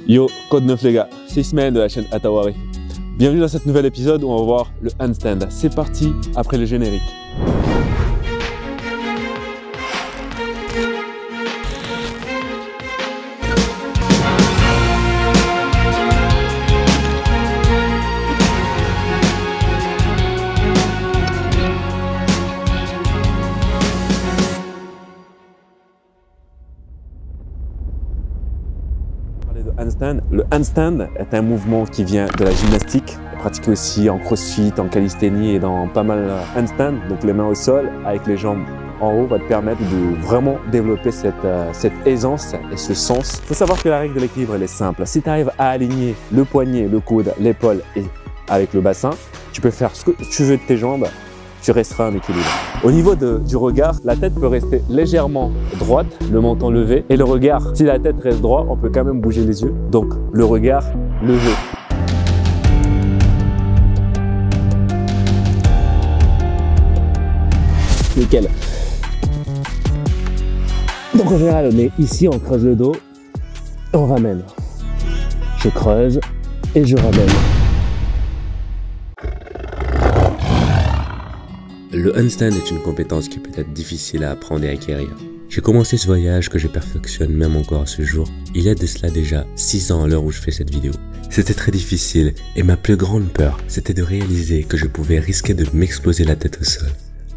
Yo, code 9 les gars, c'est Ismaël de la chaîne Atawari. Bienvenue dans cet nouvel épisode où on va voir le handstand. C'est parti après le générique. Le handstand est un mouvement qui vient de la gymnastique, pratiqué aussi en crossfit, en calisthénie et dans pas mal de handstand. Donc les mains au sol avec les jambes en haut va te permettre de vraiment développer cette aisance et ce sens. Il faut savoir que la règle de l'équilibre elle est simple. Si tu arrives à aligner le poignet, le coude, l'épaule et avec le bassin, tu peux faire ce que tu veux de tes jambes. Tu resteras en équilibre. Au niveau du regard, la tête peut rester légèrement droite, le menton levé. Et le regard, si la tête reste droite, on peut quand même bouger les yeux. Donc, le regard levé. Nickel. Donc, en général, on est ici, on creuse le dos, on ramène. Je creuse et je ramène. Le handstand est une compétence qui peut être difficile à apprendre et à acquérir. J'ai commencé ce voyage que je perfectionne même encore à ce jour, il y a de cela déjà 6 ans à l'heure où je fais cette vidéo. C'était très difficile et ma plus grande peur, c'était de réaliser que je pouvais risquer de m'exploser la tête au sol.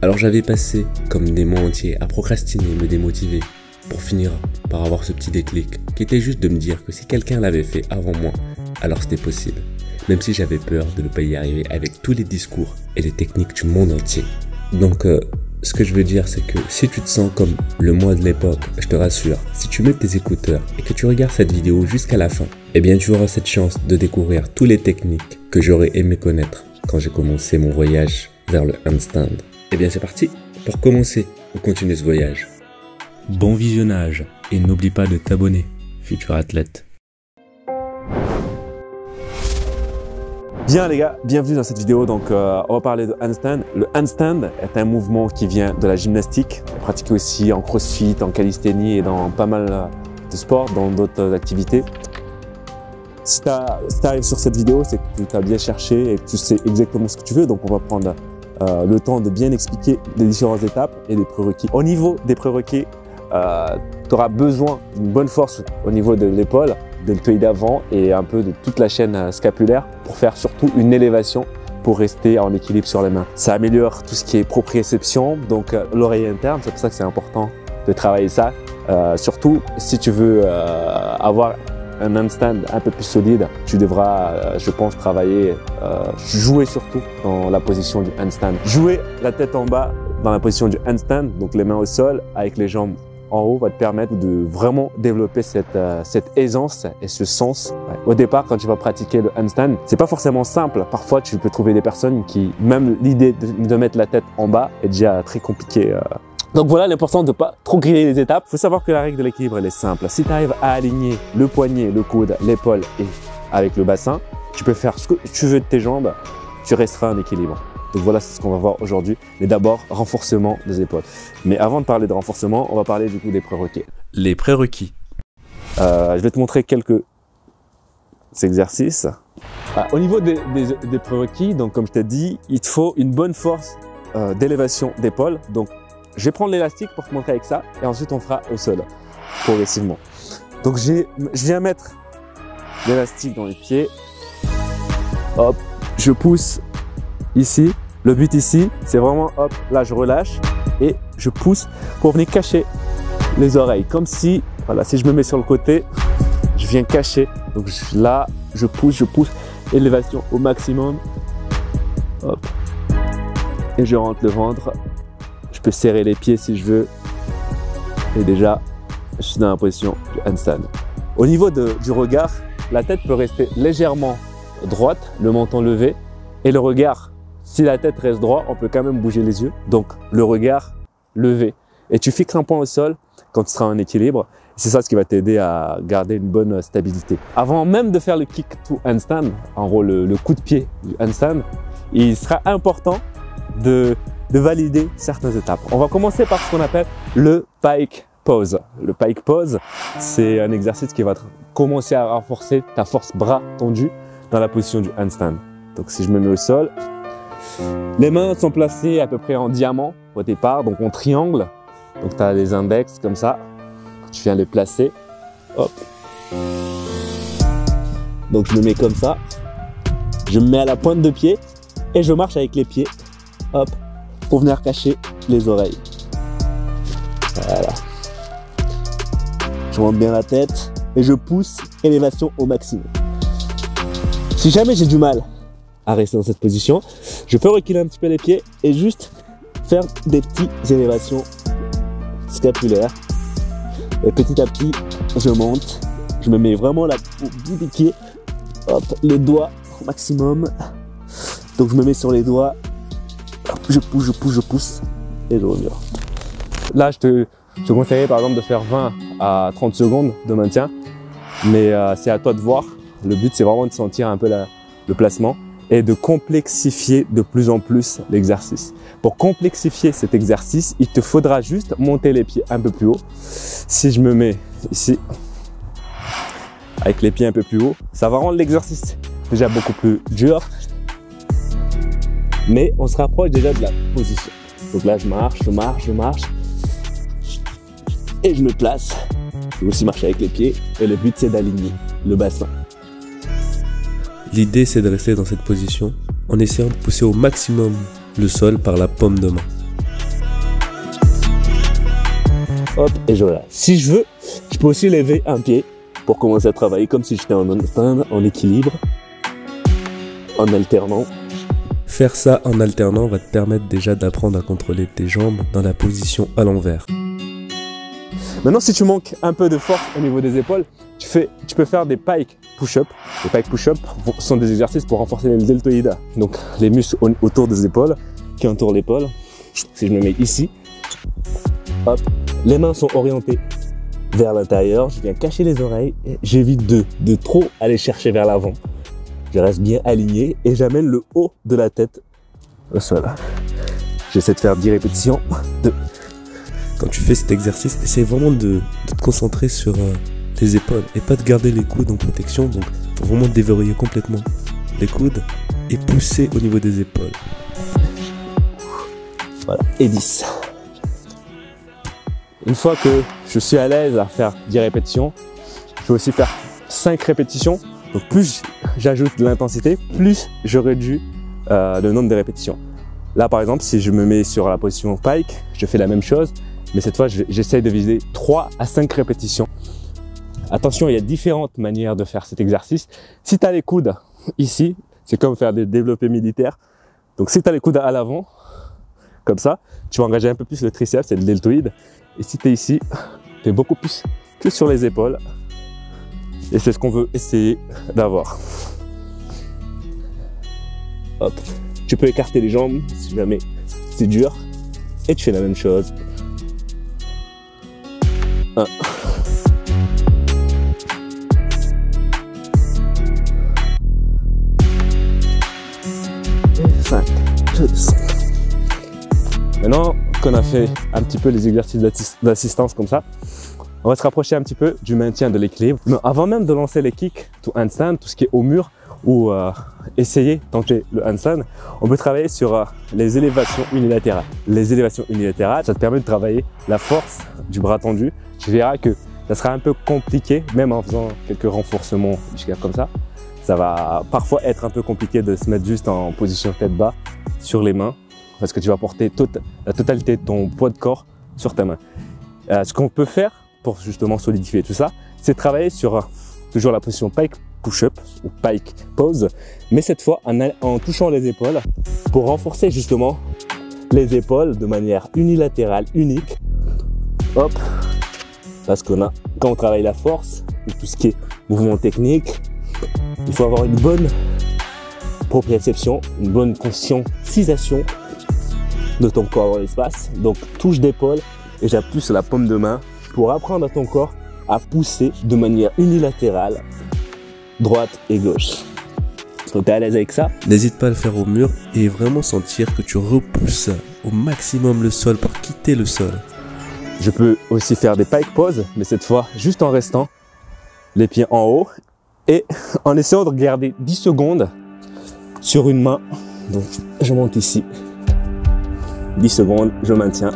Alors j'avais passé comme des mois entiers à procrastiner, me démotiver, pour finir par avoir ce petit déclic, qui était juste de me dire que si quelqu'un l'avait fait avant moi, alors c'était possible. Même si j'avais peur de ne pas y arriver avec tous les discours et les techniques du monde entier. Donc, ce que je veux dire, c'est que si tu te sens comme le moi de l'époque, je te rassure, si tu mets tes écouteurs et que tu regardes cette vidéo jusqu'à la fin, eh bien tu auras cette chance de découvrir toutes les techniques que j'aurais aimé connaître quand j'ai commencé mon voyage vers le handstand. Eh bien c'est parti pour commencer ou continuer ce voyage. Bon visionnage et n'oublie pas de t'abonner, futur athlète. Bien les gars, bienvenue dans cette vidéo. Donc on va parler de handstand. Le handstand est un mouvement qui vient de la gymnastique, pratiqué aussi en crossfit, en calisthénie et dans pas mal de sports, dans d'autres activités. Si tu arrives sur cette vidéo, c'est que tu as bien cherché et que tu sais exactement ce que tu veux. Donc on va prendre le temps de bien expliquer les différentes étapes et les prérequis. Au niveau des prérequis, tu auras besoin d'une bonne force au niveau de l'épaule, de l'œil d'avant et un peu de toute la chaîne scapulaire pour faire surtout une élévation pour rester en équilibre sur les mains. Ça améliore tout ce qui est proprioception, donc l'oreille interne, c'est pour ça que c'est important de travailler ça. Surtout si tu veux avoir un handstand un peu plus solide, tu devras, je pense, travailler, jouer surtout dans la position du handstand. Jouer la tête en bas dans la position du handstand, donc les mains au sol avec les jambes en haut va te permettre de vraiment développer cette aisance et ce sens. Ouais. Au départ, quand tu vas pratiquer le handstand, c'est pas forcément simple. Parfois, tu peux trouver des personnes qui, même l'idée de mettre la tête en bas est déjà très compliquée. Donc voilà l'important de ne pas trop griller les étapes. Il faut savoir que la règle de l'équilibre elle est simple. Si tu arrives à aligner le poignet, le coude, l'épaule et avec le bassin, tu peux faire ce que tu veux de tes jambes, tu resteras en équilibre. Donc voilà, c'est ce qu'on va voir aujourd'hui. Mais d'abord, renforcement des épaules. Mais avant de parler de renforcement, on va parler du coup des prérequis. Les prérequis. Je vais te montrer quelques exercices. Au niveau des prérequis, donc comme je t'ai dit, il te faut une bonne force d'élévation d'épaule. Donc je vais prendre l'élastique pour te montrer avec ça et ensuite on fera au sol progressivement. Donc je viens mettre l'élastique dans les pieds. Hop, je pousse ici. Le but ici, c'est vraiment, hop, là je relâche et je pousse pour venir cacher les oreilles. Comme si, voilà, si je me mets sur le côté, je viens cacher. Donc là, je pousse, élévation au maximum. Hop. Et je rentre le ventre. Je peux serrer les pieds si je veux. Et déjà, je suis dans la position du handstand. Au niveau du regard, la tête peut rester légèrement droite, le menton levé. Et le regard, si la tête reste droite, on peut quand même bouger les yeux. Donc, le regard levé. Et tu fixes un point au sol quand tu seras en équilibre. C'est ça ce qui va t'aider à garder une bonne stabilité. Avant même de faire le kick to handstand, en gros le coup de pied du handstand, il sera important de valider certaines étapes. On va commencer par ce qu'on appelle le pike pose. Le pike pose, c'est un exercice qui va commencer à renforcer ta force bras tendue dans la position du handstand. Donc si je me mets au sol, les mains sont placées à peu près en diamant au départ, donc en triangle. Donc tu as les index comme ça, tu viens les placer, hop. Donc je me mets comme ça, je me mets à la pointe de pied et je marche avec les pieds, hop, pour venir cacher les oreilles. Voilà. Je monte bien la tête et je pousse élévation au maximum. Si jamais j'ai du mal à rester dans cette position, je peux reculer un petit peu les pieds et juste faire des petites élévations scapulaires. Et petit à petit, je monte, je me mets vraiment au bout des pieds, hop, les doigts au maximum. Donc je me mets sur les doigts, hop, je pousse et je reviens. Là, je te conseillerais par exemple de faire 20 à 30 secondes de maintien, mais c'est à toi de voir. Le but, c'est vraiment de sentir un peu le placement et de complexifier de plus en plus l'exercice. Pour complexifier cet exercice, il te faudra juste monter les pieds un peu plus haut. Si je me mets ici, avec les pieds un peu plus haut, ça va rendre l'exercice déjà beaucoup plus dur, mais on se rapproche déjà de la position. Donc là, je marche, et je me place. Je peux aussi marcher avec les pieds, et le but, c'est d'aligner le bassin. L'idée, c'est de rester dans cette position en essayant de pousser au maximum le sol par la paume de main. Hop, et je relâche. Si je veux, je peux aussi lever un pied pour commencer à travailler comme si j'étais en handstand, en équilibre, en alternant. Faire ça en alternant va te permettre déjà d'apprendre à contrôler tes jambes dans la position à l'envers. Maintenant, si tu manques un peu de force au niveau des épaules, tu peux faire des pike push-up. Les pike push-up sont des exercices pour renforcer les deltoïdes, donc les muscles autour des épaules, qui entourent l'épaule. Si je me mets ici, hop, les mains sont orientées vers l'intérieur, je viens cacher les oreilles, j'évite de trop aller chercher vers l'avant. Je reste bien aligné et j'amène le haut de la tête au sol. J'essaie de faire 10 répétitions. Quand tu fais cet exercice, essaie vraiment de te concentrer sur tes épaules et pas de garder les coudes en protection. Donc, faut vraiment déverrouiller complètement les coudes et pousser au niveau des épaules. Voilà, et 10. Une fois que je suis à l'aise à faire 10 répétitions, je vais aussi faire 5 répétitions. Donc plus j'ajoute de l'intensité, plus je réduis le nombre de répétitions. Là par exemple, si je me mets sur la position pike, je fais la même chose, mais cette fois j'essaie de viser 3 à 5 répétitions. Attention, il y a différentes manières de faire cet exercice. Si tu as les coudes ici, c'est comme faire des développés militaires. Donc si tu as les coudes à l'avant, comme ça, tu vas engager un peu plus le triceps et le deltoïde. Et si tu es ici, tu es beaucoup plus que sur les épaules. Et c'est ce qu'on veut essayer d'avoir. Hop. Tu peux écarter les jambes si jamais c'est dur. Et tu fais la même chose. 1. 5. Maintenant qu'on a fait un petit peu les exercices d'assistance comme ça, on va se rapprocher un petit peu du maintien de l'équilibre. Mais avant même de lancer les kicks to handstand, tout ce qui est au mur ou essayer, tenter le handstand, on peut travailler sur les élévations unilatérales. Les élévations unilatérales, ça te permet de travailler la force du bras tendu. Tu verras que ça sera un peu compliqué, même en faisant quelques renforcements musculaires comme ça. Ça va parfois être un peu compliqué de se mettre juste en position tête bas sur les mains parce que tu vas porter la totalité de ton poids de corps sur ta main. Ce qu'on peut faire pour justement solidifier tout ça, c'est travailler sur toujours la position pike push-up ou pike pose, mais cette fois en touchant les épaules pour renforcer justement les épaules de manière unilatérale, unique. Hop, parce quand on travaille la force ou tout ce qui est mouvement technique, il faut avoir une bonne proprioception, une bonne conscientisation de ton corps dans l'espace. Donc touche d'épaule et j'appuie sur la paume de main pour apprendre à ton corps à pousser de manière unilatérale, droite et gauche. Donc tu es à l'aise avec ça? N'hésite pas à le faire au mur et vraiment sentir que tu repousses au maximum le sol pour quitter le sol. Je peux aussi faire des pike poses, mais cette fois juste en restant les pieds en haut et en essayant de garder 10 secondes sur une main. Donc je monte ici, 10 secondes, je maintiens.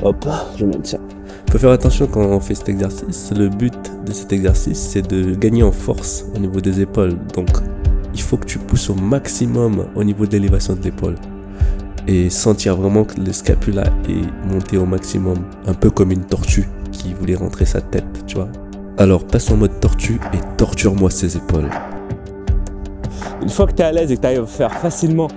Hop, je maintiens. Il faut faire attention quand on fait cet exercice. Le but de cet exercice, c'est de gagner en force au niveau des épaules. Donc, il faut que tu pousses au maximum au niveau de l'élévation de l'épaule. Et sentir vraiment que le scapula est monté au maximum. Un peu comme une tortue qui voulait rentrer sa tête, tu vois. Alors, passe en mode tortue et torture-moi ses épaules. Une fois que tu es à l'aise et que tu arrives à faire facilement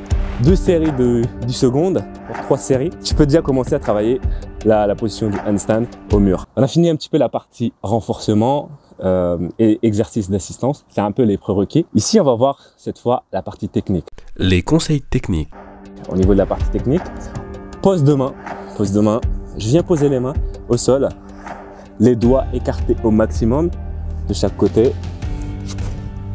2 séries de 10 secondes, 3 séries, tu peux déjà commencer à travailler la position du handstand au mur. On a fini un petit peu la partie renforcement et exercice d'assistance. C'est un peu les prérequis. Ici, on va voir cette fois la partie technique. Les conseils techniques. Au niveau de la partie technique, pose de main. Je viens poser les mains au sol, les doigts écartés au maximum de chaque côté.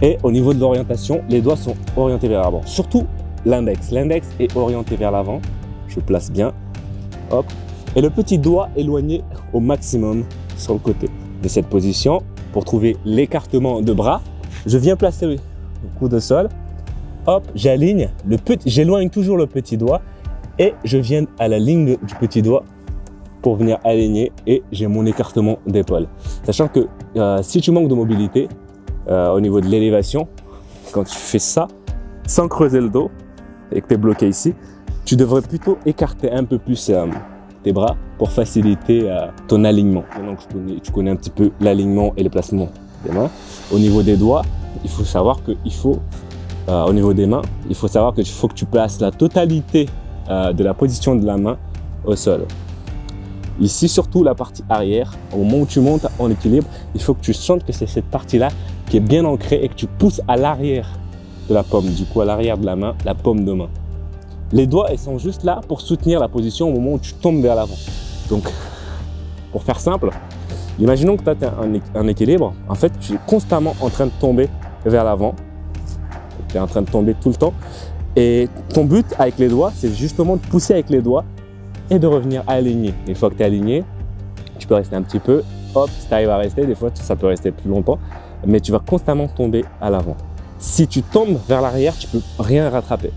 Et au niveau de l'orientation, les doigts sont orientés vers l'avant. Surtout l'index. L'index est orienté vers l'avant. Je place bien. Hop. Et le petit doigt éloigné au maximum sur le côté de cette position pour trouver l'écartement de bras. Je viens placer le coude au sol. Hop, j'aligne. J'éloigne toujours le petit doigt et je viens à la ligne du petit doigt pour venir aligner et j'ai mon écartement d'épaule. Sachant que si tu manques de mobilité au niveau de l'élévation, quand tu fais ça sans creuser le dos et que tu es bloqué ici, tu devrais plutôt écarter un peu plus tes bras pour faciliter ton alignement. Maintenant que tu connais un petit peu l'alignement et le placement des mains, au niveau des doigts, il faut savoir qu'il faut, au niveau des mains, il faut savoir qu'il faut que tu places la totalité de la position de la main au sol. Ici, surtout la partie arrière, au moment où tu montes en équilibre, il faut que tu sentes que c'est cette partie-là qui est bien ancrée et que tu pousses à l'arrière de la paume, du coup à l'arrière de la main, la paume de main. Les doigts, ils sont juste là pour soutenir la position au moment où tu tombes vers l'avant. Donc, pour faire simple, imaginons que tu as un équilibre. En fait, tu es constamment en train de tomber vers l'avant. Tu es en train de tomber tout le temps. Et ton but avec les doigts, c'est justement de pousser avec les doigts et de revenir aligné. Une fois que tu es aligné, tu peux rester un petit peu. Hop, si tu arrives à rester, des fois, ça peut rester plus longtemps. Mais tu vas constamment tomber à l'avant. Si tu tombes vers l'arrière, tu peux rien rattraper.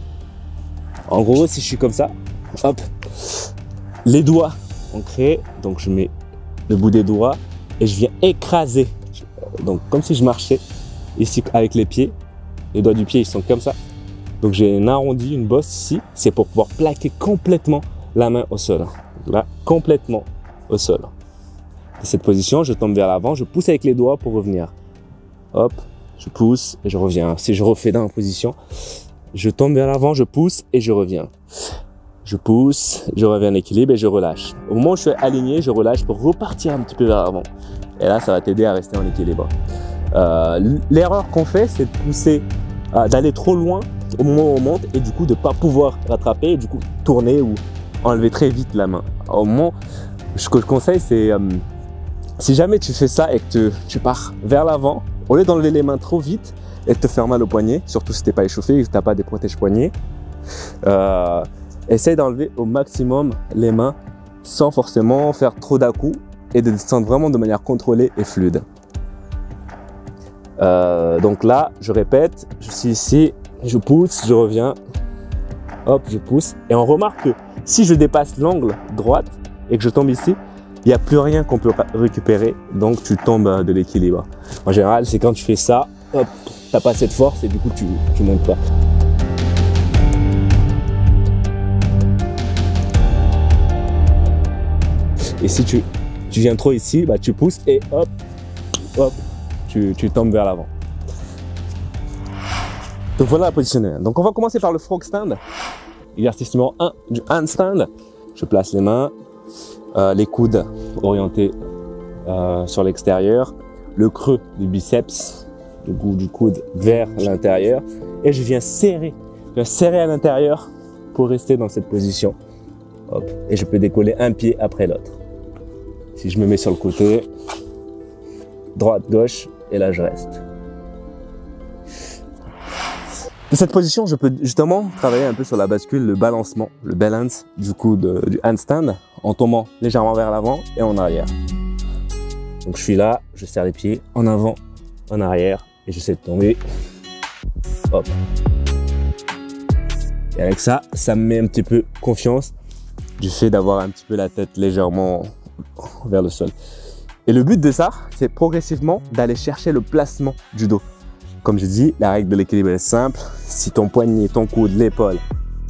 En gros, si je suis comme ça, hop, les doigts ancrés, donc je mets le bout des doigts et je viens écraser. Donc comme si je marchais ici avec les pieds, les doigts du pied ils sont comme ça. Donc j'ai un arrondi, une bosse ici, c'est pour pouvoir plaquer complètement la main au sol. Là, complètement au sol. De cette position, je tombe vers l'avant, je pousse avec les doigts pour revenir. Hop, je pousse et je reviens. Si je refais dans la position, je tombe vers l'avant, je pousse et je reviens. Je pousse, je reviens en équilibre et je relâche. Au moment où je suis aligné, je relâche pour repartir un petit peu vers l'avant. Et là, ça va t'aider à rester en équilibre. L'erreur qu'on fait, c'est de pousser, d'aller trop loin au moment où on monte et du coup de ne pas pouvoir rattraper et du coup tourner ou enlever très vite la main. Au moment, ce que je conseille, c'est si jamais tu fais ça et que tu pars vers l'avant, au lieu d'enlever les mains trop vite et de te faire mal au poignet, surtout si tu n'es pas échauffé et que tu n'as pas des protège-poignets, essaye d'enlever au maximum les mains sans forcément faire trop d'à-coups et de descendre vraiment de manière contrôlée et fluide. Donc là, je répète, je suis ici, je pousse, je reviens, hop, je pousse. Et on remarque que si je dépasse l'angle droite et que je tombe ici, il n'y a plus rien qu'on peut récupérer, donc tu tombes de l'équilibre. En général, c'est quand tu fais ça, hop, tu n'as pas cette force et du coup, tu montes pas. Et si tu viens trop ici, bah, tu pousses et hop, hop, tu tombes vers l'avant. Donc voilà la position. Donc on va commencer par le frog stand. Exercice numéro 1 du handstand. Je place les mains, les coudes orientés sur l'extérieur, le creux du biceps, le bout du coude vers l'intérieur. Et je viens serrer à l'intérieur pour rester dans cette position. Hop. Et je peux décoller un pied après l'autre. Si je me mets sur le côté, droite, gauche, et là je reste. De cette position, je peux justement travailler un peu sur la bascule, le balancement, le balance du coup du handstand en tombant légèrement vers l'avant et en arrière. Donc je suis là, je serre les pieds en avant, en arrière et j'essaie de tomber. Hop. Et avec ça, ça me met un petit peu confiance du fait d'avoir un petit peu la tête légèrement vers le sol. Et le but de ça, c'est progressivement d'aller chercher le placement du dos. Comme je dis, la règle de l'équilibre est simple. Si ton poignet, ton coude, l'épaule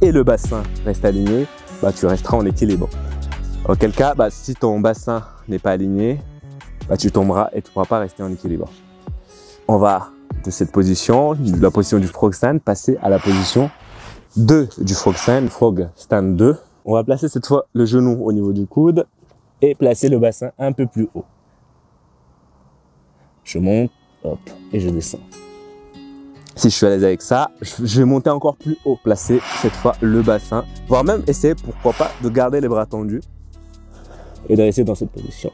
et le bassin restent alignés, bah, tu resteras en équilibre. Auquel cas, bah, si ton bassin n'est pas aligné, bah, tu tomberas et tu ne pourras pas rester en équilibre. On va de cette position, de la position du frog stand, passer à la position 2 du frog stand 2. On va placer cette fois le genou au niveau du coude et placer le bassin un peu plus haut. Je monte, hop, et je descends. Si je suis à l'aise avec ça, je vais monter encore plus haut, placer cette fois le bassin, voire même essayer, pourquoi pas, de garder les bras tendus et de rester dans cette position.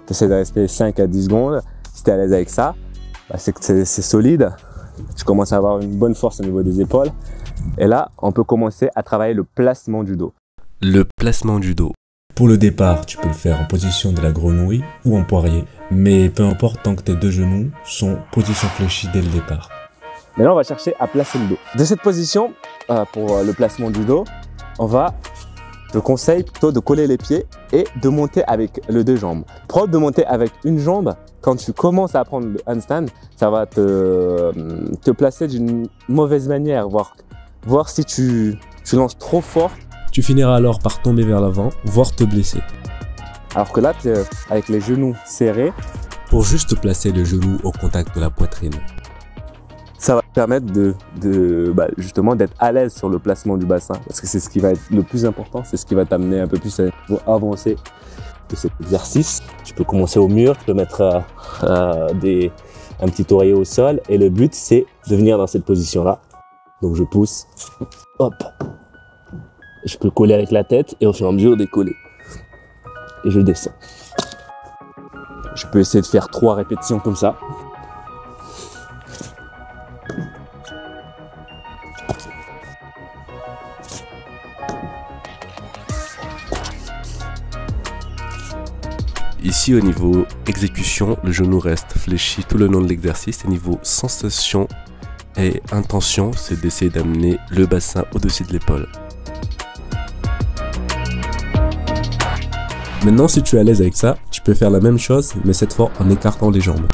Tu essaies de rester 5 à 10 secondes. Si tu es à l'aise avec ça, bah c'est que c'est solide. Tu commences à avoir une bonne force au niveau des épaules. Et là, on peut commencer à travailler le placement du dos. Le placement du dos. Pour le départ, tu peux le faire en position de la grenouille ou en poirier, mais peu importe tant que tes deux genoux sont position fléchie dès le départ. Maintenant, on va chercher à placer le dos. De cette position, pour le placement du dos, je conseille plutôt de coller les pieds et de monter avec les deux jambes. Prends de monter avec une jambe. Quand tu commences à apprendre le handstand, ça va te placer d'une mauvaise manière, voir si tu lances trop fort. Tu finiras alors par tomber vers l'avant, voire te blesser. Alors que là, tu es avec les genoux serrés. Pour juste placer le genou au contact de la poitrine. Ça va te permettre justement d'être à l'aise sur le placement du bassin. Parce que c'est ce qui va être le plus important, c'est ce qui va t'amener un peu plus à avancer de cet exercice. Tu peux commencer au mur, tu peux mettre un petit oreiller au sol. Et le but, c'est de venir dans cette position-là. Donc je pousse, hop. Je peux coller avec la tête et au fur et à mesure décoller. Et je descends. Je peux essayer de faire 3 répétitions comme ça. Ici au niveau exécution, le genou reste fléchi tout le long de l'exercice. Et niveau sensation et intention, c'est d'essayer d'amener le bassin au-dessus de l'épaule. Maintenant, si tu es à l'aise avec ça, tu peux faire la même chose, mais cette fois en écartant les jambes.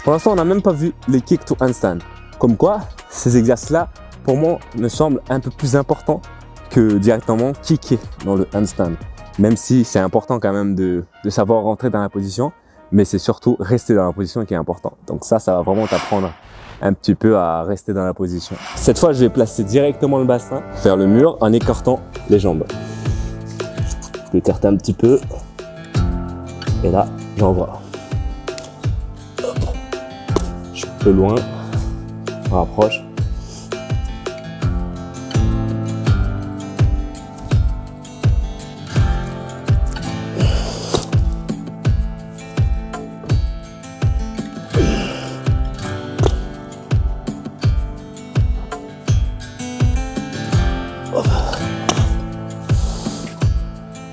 Pour l'instant, on n'a même pas vu les kick to handstand. Comme quoi, ces exercices-là, pour moi, me semblent un peu plus importants que directement kicker dans le handstand. Même si c'est important quand même de savoir rentrer dans la position, mais c'est surtout rester dans la position qui est important. Donc ça va vraiment t'apprendre un petit peu à rester dans la position. Cette fois, je vais placer directement le bassin vers le mur en écartant les jambes. Je peux écarter un petit peu. Et là, j'envoie. Je suis un peu loin. On rapproche.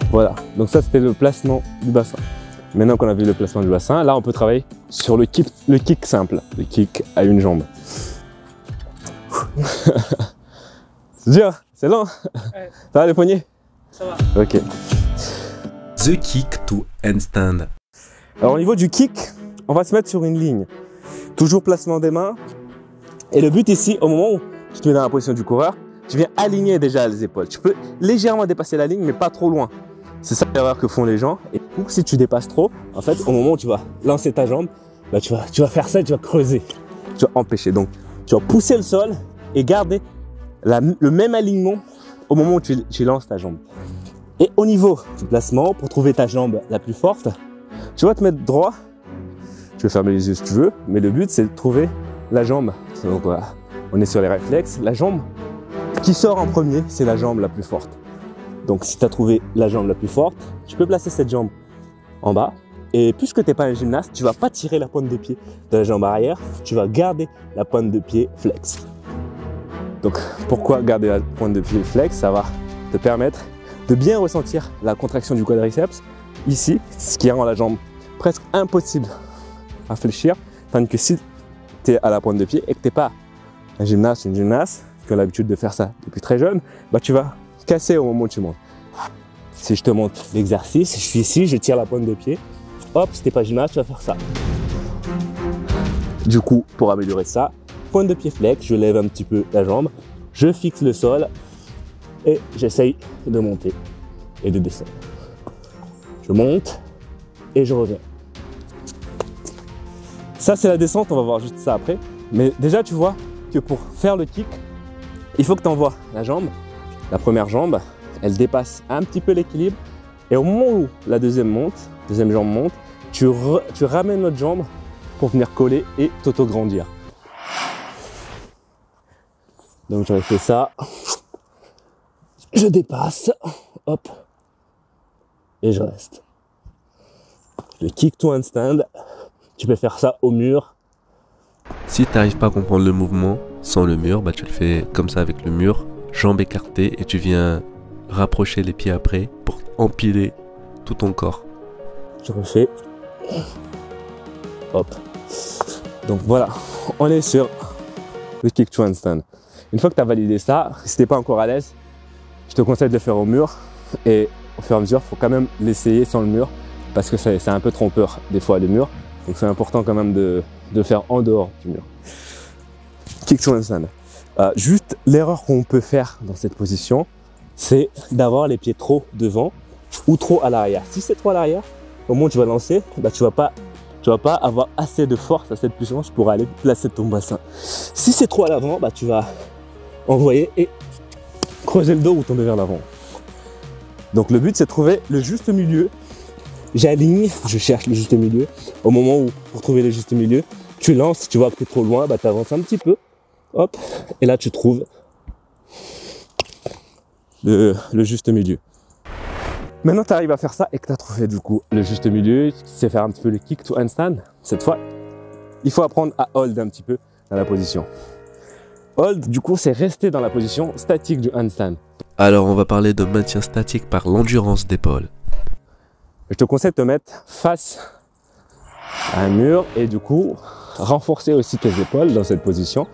Voilà, donc ça c'était le placement du bassin. Maintenant qu'on a vu le placement du bassin, là on peut travailler sur le kick simple, le kick à une jambe. C'est dur, c'est lent. Ouais. Ça va les poignets? Ça va. Ok. The kick to handstand. Alors au niveau du kick, on va se mettre sur une ligne. Toujours placement des mains. Et le but ici, au moment où tu te mets dans la position du coureur, tu viens aligner déjà les épaules. Tu peux légèrement dépasser la ligne, mais pas trop loin. C'est ça l'erreur que font les gens. Et si tu dépasses trop, en fait, au moment où tu vas lancer ta jambe, bah, tu vas faire ça et tu vas creuser. Tu vas empêcher. Donc, tu vas pousser le sol et garder le même alignement au moment où tu lances ta jambe. Et au niveau du placement, pour trouver ta jambe la plus forte, tu vas te mettre droit. Tu peux fermer les yeux si tu veux, mais le but, c'est de trouver la jambe. Donc, voilà. On est sur les réflexes. La jambe qui sort en premier, c'est la jambe la plus forte. Donc si tu as trouvé la jambe la plus forte, tu peux placer cette jambe en bas Et puisque tu n'es pas un gymnaste, tu ne vas pas tirer la pointe de pied de la jambe arrière, tu vas garder la pointe de pied flex. Donc pourquoi garder la pointe de pied flex? Ça va te permettre de bien ressentir la contraction du quadriceps ici, ce qui rend la jambe presque impossible à fléchir. Tandis que si tu es à la pointe de pied et que tu n'es pas un gymnaste ou une gymnaste qui a l'habitude de faire ça depuis très jeune, bah tu vas casser au moment où tu montes. Si je te montre l'exercice, je suis ici, je tire la pointe de pied. Hop, si tu n'es pas gymnaste, tu vas faire ça. Du coup, pour améliorer ça, pointe de pied flex, je lève un petit peu la jambe, je fixe le sol et j'essaye de monter et de descendre. Je monte et je reviens. Ça, c'est la descente, on va voir juste ça après. Mais déjà, tu vois que pour faire le kick, il faut que tu envoies la jambe, la première jambe, elle dépasse un petit peu l'équilibre. Et au moment où la deuxième jambe monte, tu ramènes l'autre jambe pour venir coller et t'auto-grandir. Donc j'aurais fait ça, je dépasse, hop, et je reste. Le kick to handstand, tu peux faire ça au mur. Si tu n'arrives pas à comprendre le mouvement sans le mur, bah tu le fais comme ça avec le mur, jambes écartées, et tu viens rapprocher les pieds après pour empiler tout ton corps. Je refais, hop. Donc voilà, on est sur le kick to handstand. Une fois que tu as validé ça, si tu n'es pas encore à l'aise, je te conseille de le faire au mur. Et au fur et à mesure, il faut quand même l'essayer sans le mur parce que c'est un peu trompeur des fois le mur. Donc c'est important quand même de le faire en dehors du mur. Kick to handstand. Juste l'erreur qu'on peut faire dans cette position, c'est d'avoir les pieds trop devant ou trop à l'arrière. Si c'est trop à l'arrière, au moment où tu vas lancer, bah, tu vas pas avoir assez de force, assez de puissance pour aller placer ton bassin. Si c'est trop à l'avant, bah, tu vas envoyer et creuser le dos ou tomber vers l'avant. Donc le but, c'est de trouver le juste milieu. J'aligne, je cherche le juste milieu. Au moment où, pour trouver le juste milieu, tu lances, tu vois que tu es trop loin, bah, tu avances un petit peu. Hop, et là tu trouves le juste milieu. Maintenant tu arrives à faire ça et que tu as trouvé du coup le juste milieu, tu sais faire un petit peu le kick to handstand. Cette fois, il faut apprendre à hold un petit peu dans la position. Hold, du coup, c'est rester dans la position statique du handstand. Alors on va parler de maintien statique par l'endurance d'épaule. Je te conseille de te mettre face à un mur et du coup, renforcer aussi tes épaules dans cette position.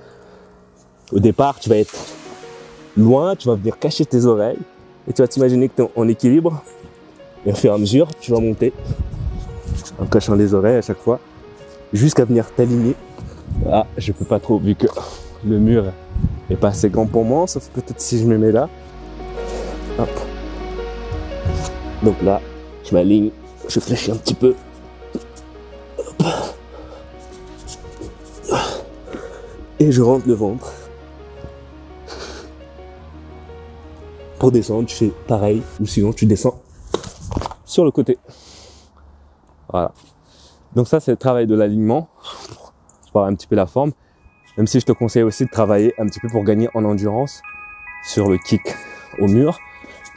Au départ, tu vas être loin, tu vas venir cacher tes oreilles et tu vas t'imaginer que tu es en équilibre. Et au fur et à mesure, tu vas monter en cachant les oreilles à chaque fois jusqu'à venir t'aligner. Ah, je peux pas trop vu que le mur est pas assez grand pour moi, sauf peut-être si je me mets là. Hop. Donc là, je m'aligne, je fléchis un petit peu. Hop. Et je rentre le ventre. Pour descendre, tu fais pareil, ou sinon tu descends sur le côté. Voilà. Donc ça, c'est le travail de l'alignement, pour voir un petit peu la forme. Même si je te conseille aussi de travailler un petit peu pour gagner en endurance sur le kick au mur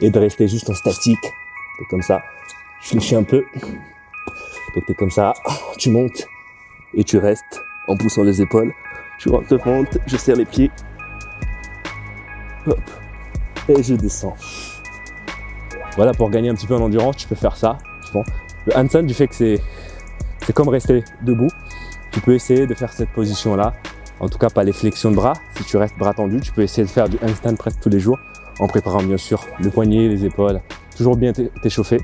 et de rester juste en statique. T'es comme ça, je fléchis un peu. Donc t'es comme ça, tu montes et tu restes en poussant les épaules. Tu rentres le ventre, je serre les pieds. Hop. Et je descends. Voilà, pour gagner un petit peu en endurance, tu peux faire ça. Bon. Le handstand, du fait que c'est comme rester debout, tu peux essayer de faire cette position-là. En tout cas, pas les flexions de bras. Si tu restes bras tendus, tu peux essayer de faire du handstand presque tous les jours en préparant bien sûr le poignet, les épaules. Toujours bien t'échauffer.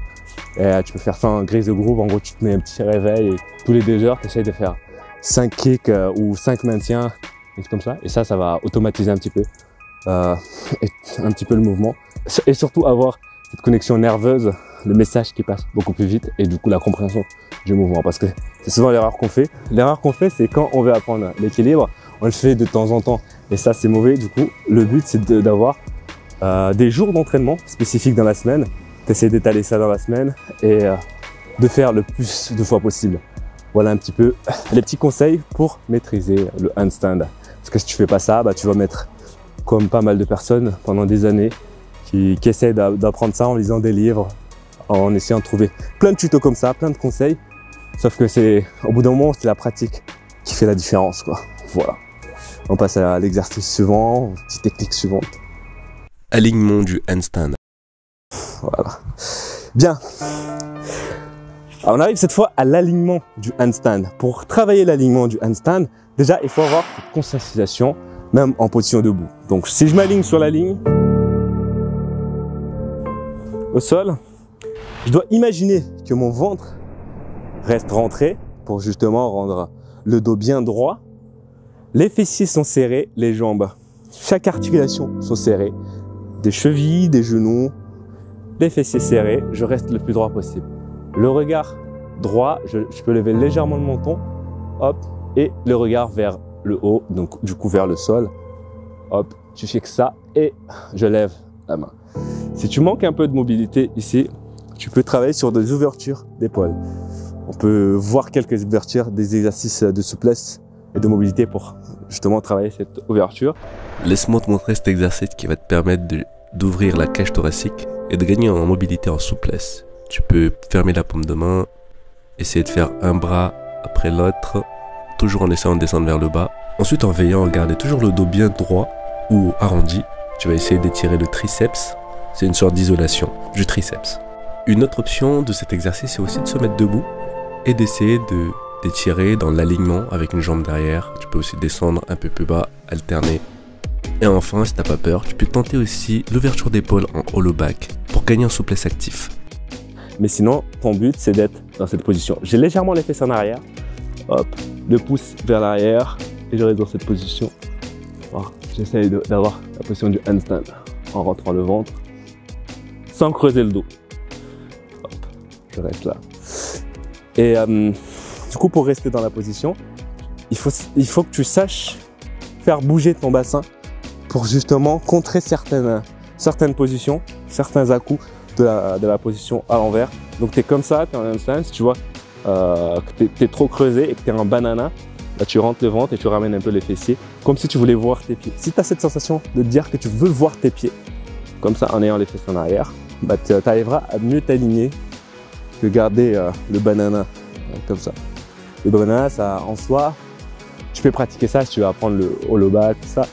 Et tu peux faire ça en grise de groove. En gros, tu te mets un petit réveil et tous les 2 heures, tu essayes de faire 5 kicks ou 5 maintiens, comme ça. Et ça va automatiser un petit peu. Un petit peu le mouvement et surtout avoir cette connexion nerveuse, le message qui passe beaucoup plus vite et du coup la compréhension du mouvement, parce que c'est souvent l'erreur qu'on fait. L'erreur qu'on fait, c'est quand on veut apprendre l'équilibre, on le fait de temps en temps et ça c'est mauvais. Du coup, le but c'est d'avoir des jours d'entraînement spécifiques dans la semaine, d'essayer d'étaler ça dans la semaine et de faire le plus de fois possible. Voilà un petit peu les petits conseils pour maîtriser le handstand, parce que si tu fais pas ça, bah, tu vas mettre comme pas mal de personnes pendant des années qui essaient d'apprendre ça en lisant des livres, en essayant de trouver plein de tutos comme ça, plein de conseils. Sauf que c'est, au bout d'un moment, c'est la pratique qui fait la différence, quoi. Voilà. On passe à l'exercice suivant, aux petites techniques suivantes. Alignement du handstand. Voilà. Bien. Alors on arrive cette fois à l'alignement du handstand. Pour travailler l'alignement du handstand, déjà il faut avoir cette conscientisation, même en position debout. Donc si je m'aligne sur la ligne, au sol, je dois imaginer que mon ventre reste rentré pour justement rendre le dos bien droit. Les fessiers sont serrés, les jambes, chaque articulation sont serrées. Des chevilles, des genoux, des fessiers serrés, je reste le plus droit possible. Le regard droit, je peux lever légèrement le menton, hop, et le regard vers le haut, donc du coup vers le sol. Hop, tu fixes ça et je lève la main. Si tu manques un peu de mobilité ici, tu peux travailler sur des ouvertures d'épaules. On peut voir quelques ouvertures, des exercices de souplesse et de mobilité pour justement travailler cette ouverture. Laisse-moi te montrer cet exercice qui va te permettre d'ouvrir la cage thoracique et de gagner en mobilité, en souplesse. Tu peux fermer la paume de main, essayer de faire un bras après l'autre, toujours en essayant de descendre vers le bas. Ensuite, en veillant à garder toujours le dos bien droit ou arrondi, tu vas essayer d'étirer le triceps. C'est une sorte d'isolation du triceps. Une autre option de cet exercice, c'est aussi de se mettre debout et d'essayer d'étirer dans l'alignement avec une jambe derrière. Tu peux aussi descendre un peu plus bas, alterner. Et enfin, si t'as pas peur, tu peux tenter aussi l'ouverture d'épaule en hollow back pour gagner en souplesse active. Mais sinon, ton but, c'est d'être dans cette position. J'ai légèrement les fesses en arrière. Hop, le pouce vers l'arrière et je reste dans cette position. Voilà. J'essaye d'avoir la position du handstand en rentrant le ventre sans creuser le dos. Hop, je reste là. Et du coup, pour rester dans la position, il faut que tu saches faire bouger ton bassin pour justement contrer certaines positions, certains à-coups de la position à l'envers. Donc tu es comme ça, tu es en handstand, si tu vois que tu es trop creusé et que tu es en banana, là, tu rentres le ventre et tu ramènes un peu les fessiers, comme si tu voulais voir tes pieds. Si tu as cette sensation de te dire que tu veux voir tes pieds, comme ça en ayant les fesses en arrière, bah, tu arriveras à mieux t'aligner que garder le banana comme ça. Le banana, ça en soi, tu peux pratiquer ça si tu veux apprendre le hollow back, tout ça.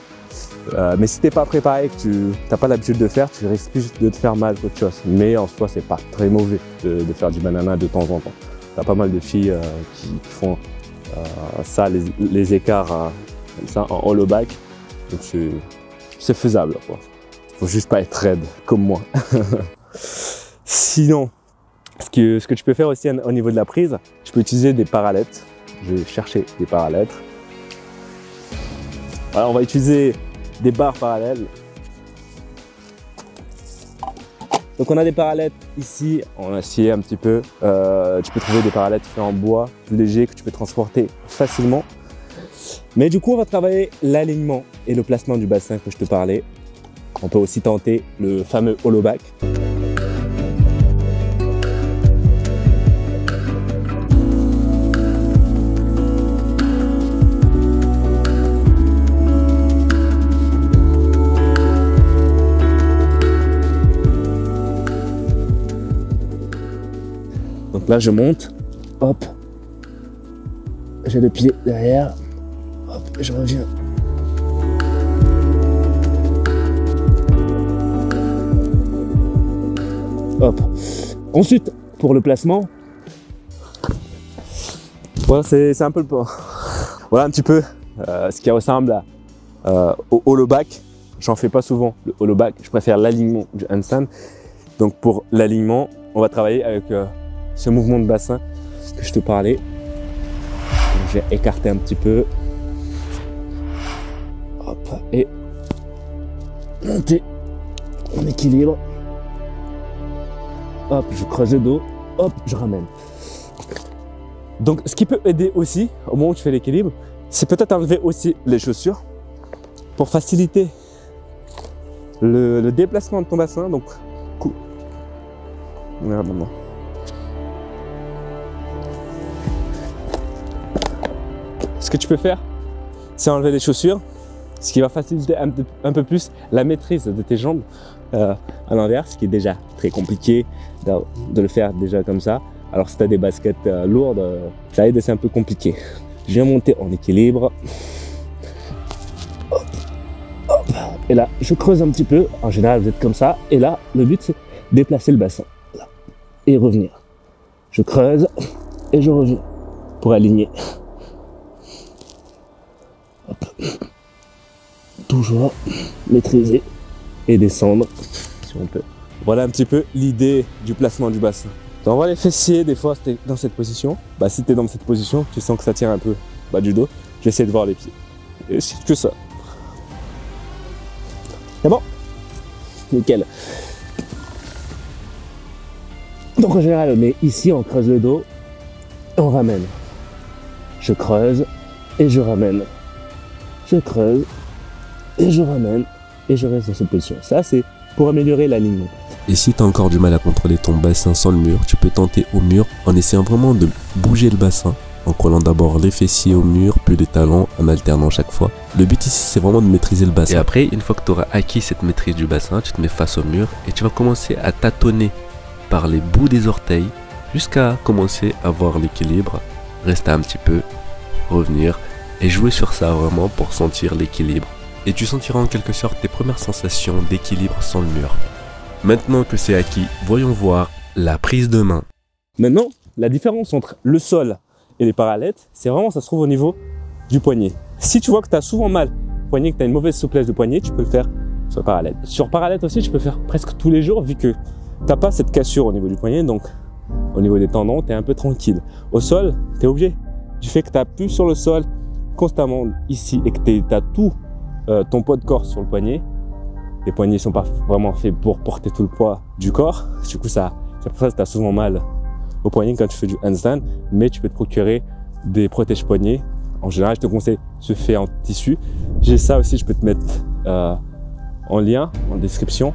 Mais si tu n'es pas préparé, que tu n'as pas l'habitude de faire, tu risques plus de te faire mal qu'autre chose. Mais en soi, c'est pas très mauvais de faire du banana de temps en temps. Tu as pas mal de filles qui font ça, les écarts comme ça en hollow back. Donc c'est faisable. Faut juste pas être raide comme moi. Sinon, ce que tu peux faire aussi au niveau de la prise, tu peux utiliser des parallettes. Je vais chercher des parallettes. Voilà, on va utiliser des barres parallèles. Donc on a des parallettes ici en acier un petit peu. Tu peux trouver des parallettes faits en bois, plus légers, que tu peux transporter facilement. Mais du coup, on va travailler l'alignement et le placement du bassin que je te parlais. On peut aussi tenter le fameux hollow back. Donc là, je monte, hop, j'ai le pied derrière, hop, je reviens. Hop. Ensuite, pour le placement, voilà, c'est un peu le point. Voilà un petit peu ce qui ressemble au hollow back. J'en fais pas souvent, le hollow back, je préfère l'alignement du handstand. Donc pour l'alignement, on va travailler avec ce mouvement de bassin que je te parlais. Donc, je vais écarter un petit peu. Hop, et monter en équilibre. Hop, je creuse le dos. Hop, je ramène. Donc, ce qui peut aider aussi, au moment où tu fais l'équilibre, c'est peut-être enlever aussi les chaussures pour faciliter le déplacement de ton bassin. Donc, coup. Regarde maintenant. Ce que tu peux faire, c'est enlever les chaussures, ce qui va faciliter un peu plus la maîtrise de tes jambes à l'envers, ce qui est déjà très compliqué de le faire déjà comme ça. Alors si tu as des baskets lourdes, ça aide et c'est un peu compliqué. Je viens monter en équilibre. Hop, hop. Et là, je creuse un petit peu. En général, vous êtes comme ça. Et là, le but, c'est déplacer le bassin. Là. Et revenir. Je creuse et je reviens pour aligner. Hop. Toujours maîtriser et descendre si on peut. Voilà un petit peu l'idée du placement du bassin. Tu envoies les fessiers des fois dans cette position. Bah, si tu es dans cette position, tu sens que ça tire un peu du dos. J'essaie de voir les pieds. Et c'est que ça. C'est bon? Nickel. Donc en général, on met ici, on creuse le dos, on ramène. Je creuse et je ramène. Je creuse et je ramène et je reste dans cette position. Ça, c'est pour améliorer l'alignement. Et si tu as encore du mal à contrôler ton bassin sans le mur, tu peux tenter au mur en essayant vraiment de bouger le bassin, en collant d'abord les fessiers au mur, puis les talons, en alternant chaque fois. Le but ici, c'est vraiment de maîtriser le bassin. Et après, une fois que tu auras acquis cette maîtrise du bassin, tu te mets face au mur et tu vas commencer à tâtonner par les bouts des orteils jusqu'à commencer à voir l'équilibre, rester un petit peu, revenir et jouer sur ça vraiment pour sentir l'équilibre. Et tu sentiras en quelque sorte tes premières sensations d'équilibre sans le mur. Maintenant que c'est acquis, voyons voir la prise de main. Maintenant, la différence entre le sol et les parallettes, c'est vraiment, ça se trouve au niveau du poignet. Si tu vois que tu as souvent mal au poignet, que tu as une mauvaise souplesse de poignet, tu peux le faire sur parallèle. Sur parallèle aussi, tu peux faire presque tous les jours vu que tu n'as pas cette cassure au niveau du poignet, donc au niveau des tendons, tu es un peu tranquille. Au sol, tu es obligé. Du fait que tu appuies sur le sol constamment ici et que tu as tout ton poids de corps sur le poignet, les poignets ne sont pas vraiment faits pour porter tout le poids du corps. Du coup, c'est pour ça que tu as souvent mal au poignet quand tu fais du handstand, mais tu peux te procurer des protèges poignets. En général, je te conseille ce fait en tissu. J'ai ça aussi, je peux te mettre en lien, en description.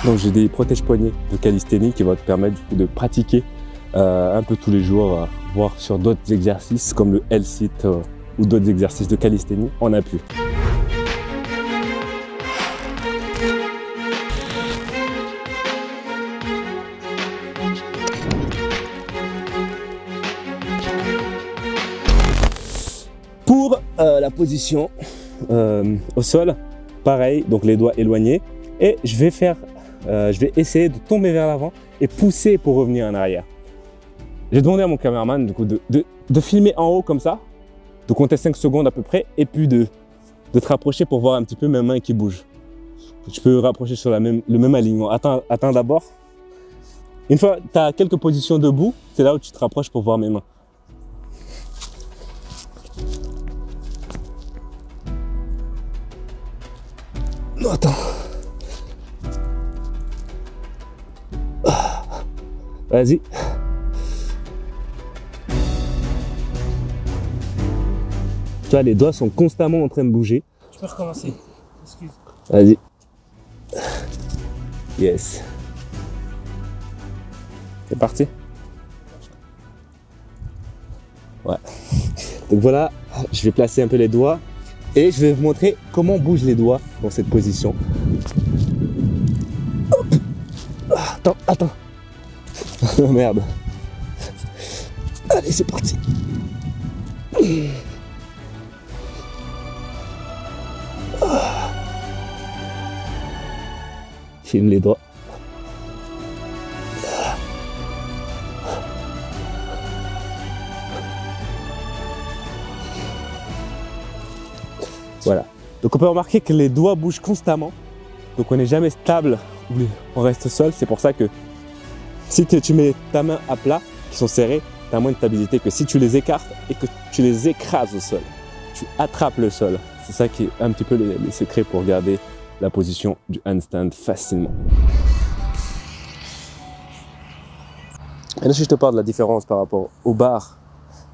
Donc j'ai des protèges poignets de calisthénie qui vont te permettre du coup, de pratiquer un peu tous les jours, voire sur d'autres exercices comme le L-sit ou d'autres exercices de calisthénie en appui. Pour la position au sol, pareil, donc les doigts éloignés, et je vais essayer de tomber vers l'avant et pousser pour revenir en arrière. J'ai demandé à mon caméraman du coup, de filmer en haut comme ça, de compter 5 secondes à peu près, et puis de te rapprocher pour voir un petit peu mes mains qui bougent. Tu peux rapprocher sur le même alignement. Attends d'abord. Une fois que tu as quelques positions debout, c'est là où tu te rapproches pour voir mes mains. Non, attends. Vas-y. Tu vois, les doigts sont constamment en train de bouger. Tu peux recommencer. Excuse. Vas-y. Yes. C'est parti. Ouais. Donc voilà, je vais placer un peu les doigts et je vais vous montrer comment bougent les doigts dans cette position. Hop. Attends. Oh merde. Allez, c'est parti. Filme les doigts. Voilà. Donc on peut remarquer que les doigts bougent constamment. Donc on n'est jamais stable, on reste seul. C'est pour ça que si tu mets ta main à plat, qui sont serrées, tu as moins de stabilité que si tu les écartes et que tu les écrases au sol. Tu attrapes le sol. C'est ça qui est un petit peu les secrets pour garder la position du handstand facilement. Et là, si je te parle de la différence par rapport aux barres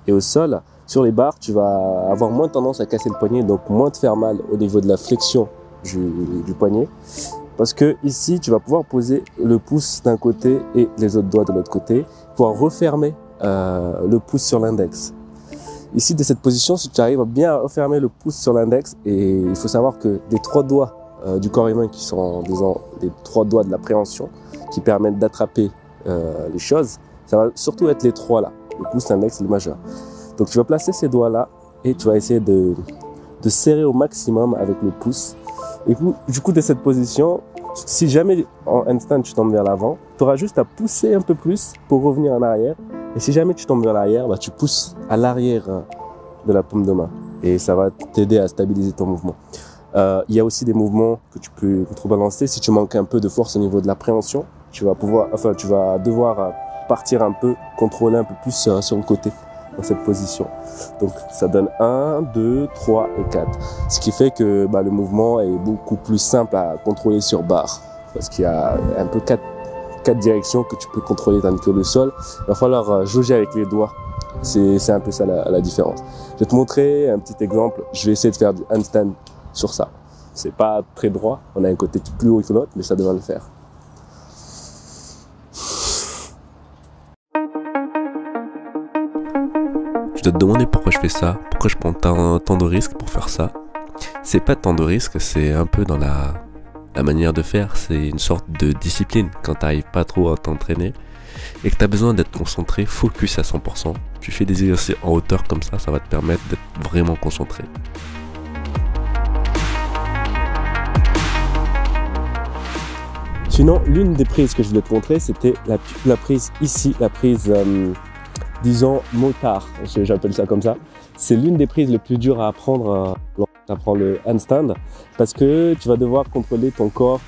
et au sol, sur les barres, tu vas avoir moins tendance à casser le poignet, donc moins te faire mal au niveau de la flexion du poignet. Parce que ici, tu vas pouvoir poser le pouce d'un côté et les autres doigts de l'autre côté, pouvoir refermer le pouce sur l'index. Ici, de cette position, si tu arrives à bien refermer le pouce sur l'index, et il faut savoir que des 3 doigts du corps humain qui sont disons des 3 doigts de l'appréhension qui permettent d'attraper les choses, Ça va surtout être les trois là, le pouce, l'index et le majeur. Donc tu vas placer ces doigts là et tu vas essayer de serrer au maximum avec le pouce. Et du coup de cette position, si jamais en handstand tu tombes vers l'avant, tu auras juste à pousser un peu plus pour revenir en arrière. Et si jamais tu tombes vers l'arrière, bah, tu pousses à l'arrière de la paume de main. Et ça va t'aider à stabiliser ton mouvement. Il y a aussi des mouvements que tu peux contrebalancer. Si tu manques un peu de force au niveau de l'appréhension, tu vas devoir partir un peu, contrôler un peu plus sur le côté dans cette position. Donc ça donne 1, 2, 3 et 4. Ce qui fait que le mouvement est beaucoup plus simple à contrôler sur barre. Parce qu'il y a un peu 4 directions que tu peux contrôler, tandis que le sol, il va falloir jauger avec les doigts. C'est un peu ça la différence. Je vais te montrer un petit exemple. Je vais essayer de faire du handstand sur ça. C'est pas très droit, on a un côté plus haut que l'autre, mais ça devrait le faire. Je dois te demander pourquoi je fais ça, pourquoi je prends tant de risques pour faire ça. C'est pas tant de risques, c'est un peu dans la manière de faire, c'est une sorte de discipline. Quand tu n'arrives pas trop à t'entraîner et que tu as besoin d'être concentré, focus à 100%, tu fais des exercices en hauteur comme ça va te permettre d'être vraiment concentré. Sinon, l'une des prises que je voulais te montrer, c'était la prise ici, la prise, disons, motard, j'appelle ça comme ça. C'est l'une des prises les plus dures à apprendre quand tu apprends le handstand, parce que tu vas devoir contrôler ton corps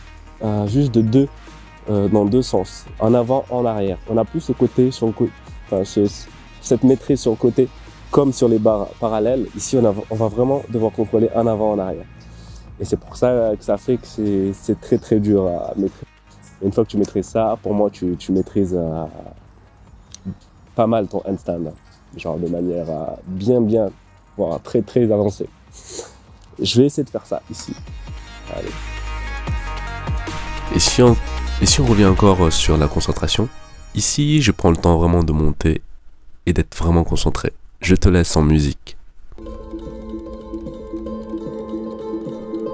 juste dans deux sens, en avant, en arrière. On a plus ce côté, cette maîtrise sur le côté, comme sur les barres parallèles. Ici, on va vraiment devoir contrôler en avant, en arrière. Et c'est pour ça que ça fait que c'est très très dur à maîtriser. Une fois que tu maîtrises ça, pour moi, tu maîtrises pas mal ton handstand, genre de manière bien, voire très très avancée. Je vais essayer de faire ça ici. Allez. Et si on revient encore sur la concentration, ici, je prends le temps vraiment de monter et d'être vraiment concentré. Je te laisse en musique.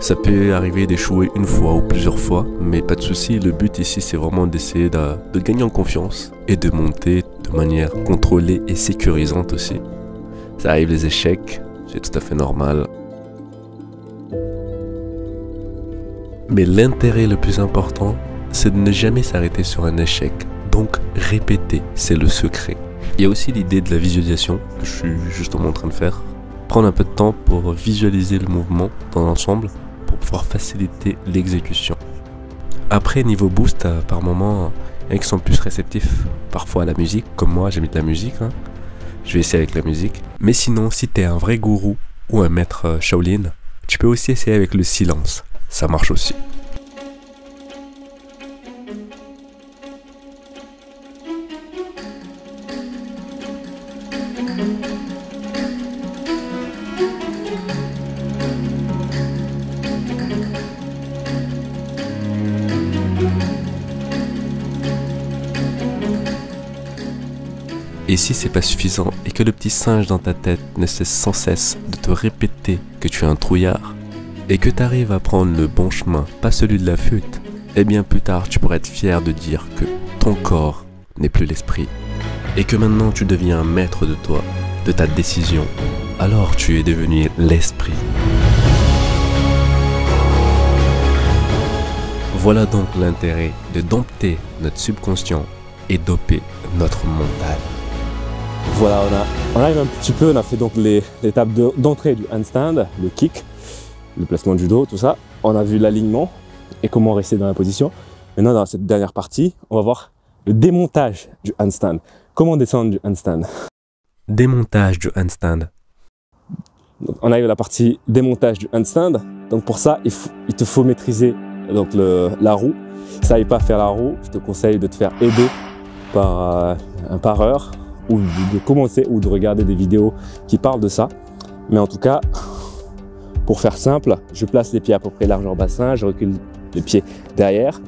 Ça peut arriver d'échouer une fois ou plusieurs fois, mais pas de souci. Le but ici, c'est vraiment d'essayer de gagner en confiance et de monter de manière contrôlée et sécurisante aussi. Ça arrive les échecs, c'est tout à fait normal. Mais l'intérêt le plus important, c'est de ne jamais s'arrêter sur un échec. Donc répéter, c'est le secret. Il y a aussi l'idée de la visualisation que je suis justement en train de faire. Prendre un peu de temps pour visualiser le mouvement dans l'ensemble pour pouvoir faciliter l'exécution. Après, niveau boost, par moment, il y en a qui sont plus réceptifs parfois à la musique, comme moi, j'ai mis de la musique. Je vais essayer avec la musique. Mais sinon, si tu es un vrai gourou ou un maître Shaolin, tu peux aussi essayer avec le silence. Ça marche aussi. Et si c'est pas suffisant et que le petit singe dans ta tête ne cesse sans cesse de te répéter que tu es un trouillard et que tu arrives à prendre le bon chemin, pas celui de la fuite, eh bien plus tard tu pourrais être fier de dire que ton corps n'est plus l'esprit et que maintenant tu deviens un maître de toi, de ta décision, alors tu es devenu l'esprit. Voilà donc l'intérêt de dompter notre subconscient et doper notre mental. Voilà, on arrive un petit peu, on a fait donc l'étape d'entrée du handstand, le kick, le placement du dos, tout ça. On a vu l'alignement et comment rester dans la position. Maintenant, dans cette dernière partie, on va voir le démontage du handstand. Comment descendre du handstand. Démontage du handstand. Donc, on arrive à la partie démontage du handstand. Donc pour ça, il te faut maîtriser donc la roue. Si tu n'arrives pas à faire la roue, je te conseille de te faire aider par un pareur, ou de commencer ou de regarder des vidéos qui parlent de ça. Mais en tout cas, pour faire simple, je place les pieds à peu près largeur bassin, je recule les pieds derrière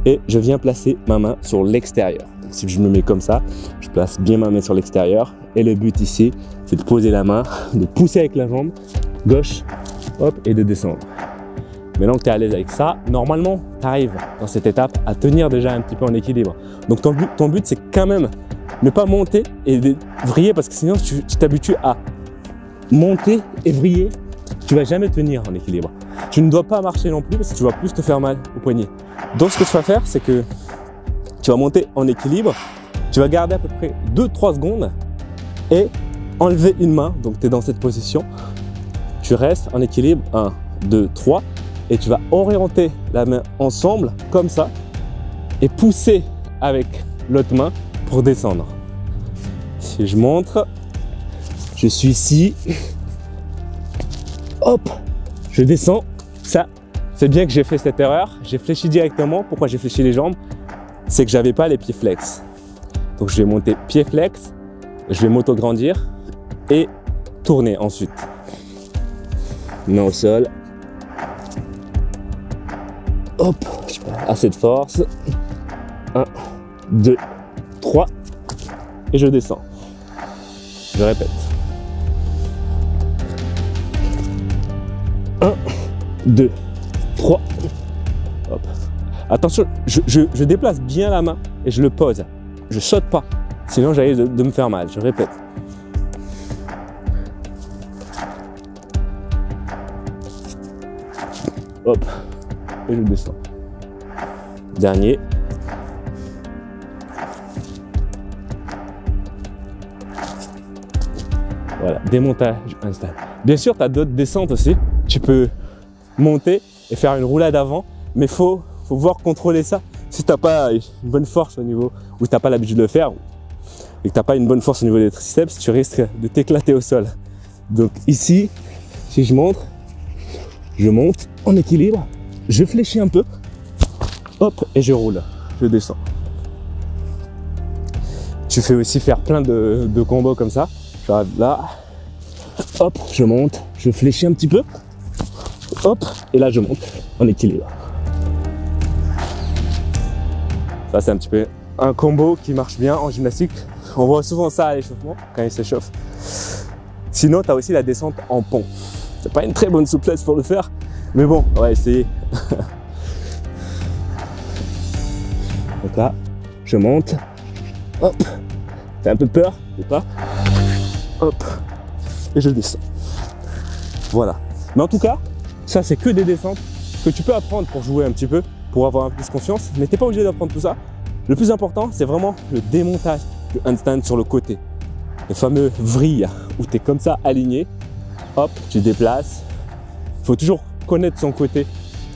et je viens placer ma main sur l'extérieur. Donc si je me mets comme ça, je place bien ma main sur l'extérieur et le but ici, c'est de poser la main, de pousser avec la jambe gauche, hop, et de descendre. Maintenant que tu es à l'aise avec ça, normalement, tu arrives dans cette étape à tenir déjà un petit peu en équilibre. Donc ton but c'est quand même ne pas monter et vriller parce que sinon tu t'habitues à monter et vriller, tu vas jamais tenir en équilibre. Tu ne dois pas marcher non plus parce que tu vas plus te faire mal au poignet. Donc ce que tu vas faire, c'est que tu vas monter en équilibre, tu vas garder à peu près 2-3 secondes et enlever une main, donc tu es dans cette position, tu restes en équilibre, 1, 2, 3, et tu vas orienter la main ensemble, comme ça, et pousser avec l'autre main pour descendre. Si je montre, je suis ici, hop, je descends, ça, c'est bien que j'ai fait cette erreur, j'ai fléchi directement. Pourquoi j'ai fléchi les jambes? C'est que j'avais pas les pieds flex. Donc je vais monter pied flex, je vais m'auto-grandir et tourner ensuite. Main au sol. Hop, je prends assez de force. 1, 2, 3. Et je descends. Je répète. 1, 2, 3. Hop. Attention, je déplace bien la main et je le pose. Je saute pas. Sinon, j'arrive de me faire mal. Je répète. Hop. Et je descends. Dernier. Voilà, démontage instant. Bien sûr, tu as d'autres descentes aussi. Tu peux monter et faire une roulade avant, mais faut pouvoir contrôler ça. Si tu n'as pas une bonne force au niveau, ou tu n'as pas l'habitude de le faire, et que tu n'as pas une bonne force au niveau des triceps, tu risques de t'éclater au sol. Donc ici, si je monte en équilibre, je fléchis un peu, hop, et je roule, je descends. Tu fais aussi faire plein de combos comme ça. J'arrive là, hop, je monte, je fléchis un petit peu, hop, et là je monte en équilibre. Ça c'est un petit peu un combo qui marche bien en gymnastique. On voit souvent ça à l'échauffement, quand il s'échauffe. Sinon, tu as aussi la descente en pont. C'est pas une très bonne souplesse pour le faire, mais bon, on va essayer. Donc là, je monte, hop, t'as un peu peur, ou pas? Hop, et je descends. Voilà. Mais en tout cas, ça c'est que des descentes que tu peux apprendre pour jouer un petit peu, pour avoir un peu plus confiance, mais t'es pas obligé d'apprendre tout ça. Le plus important, c'est vraiment le démontage du handstand sur le côté. Le fameux vrille, où tu es comme ça aligné, hop, tu déplaces. Il faut toujours connaître son côté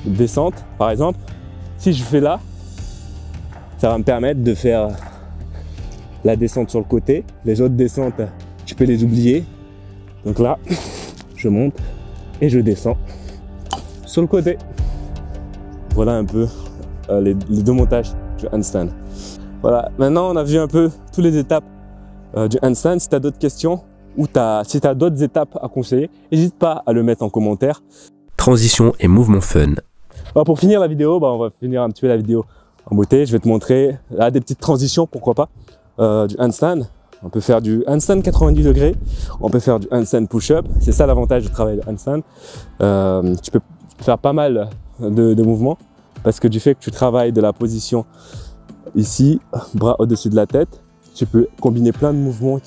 de descente. Par exemple, si je fais là, ça va me permettre de faire la descente sur le côté. Les autres descentes, tu peux les oublier. Donc là, je monte et je descends sur le côté. Voilà un peu les deux montages du handstand. Voilà, maintenant on a vu un peu toutes les étapes du handstand. Si tu as d'autres questions ou si tu as d'autres étapes à conseiller, n'hésite pas à le mettre en commentaire. Transition et mouvement fun. Alors pour finir la vidéo, on va finir un petit peu la vidéo en beauté. Je vais te montrer là, des petites transitions, pourquoi pas, du handstand. On peut faire du handstand 90 degrés, on peut faire du handstand push-up. C'est ça l'avantage du travail de handstand. Tu peux faire pas mal de mouvements parce que du fait que tu travailles de la position ici, bras au-dessus de la tête, tu peux combiner plein de mouvements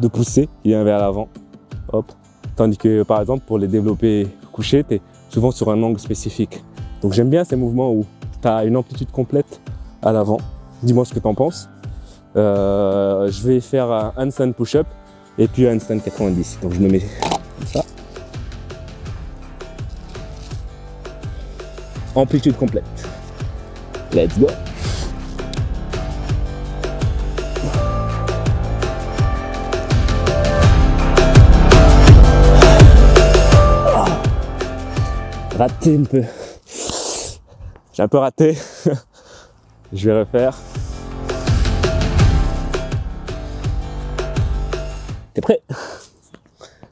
de poussée qui vient vers l'avant. Hop. Tandis que par exemple pour les développés couchés, tu es souvent sur un angle spécifique. Donc j'aime bien ces mouvements où tu as une amplitude complète à l'avant. Dis-moi ce que tu en penses. Je vais faire un handstand push-up et puis un handstand 90. Donc je me mets comme ça. Amplitude complète. Let's go. Raté un peu. J'ai un peu raté. Je vais refaire. T'es prêt?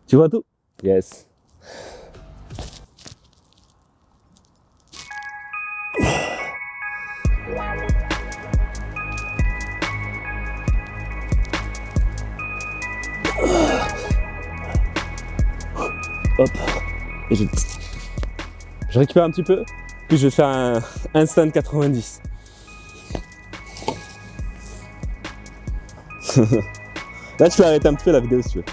Tu vois tout? Yes. Hop. Et je récupère un petit peu, puis je vais faire un handstand 90. Là, tu peux arrêter un petit peu la vidéo si tu veux.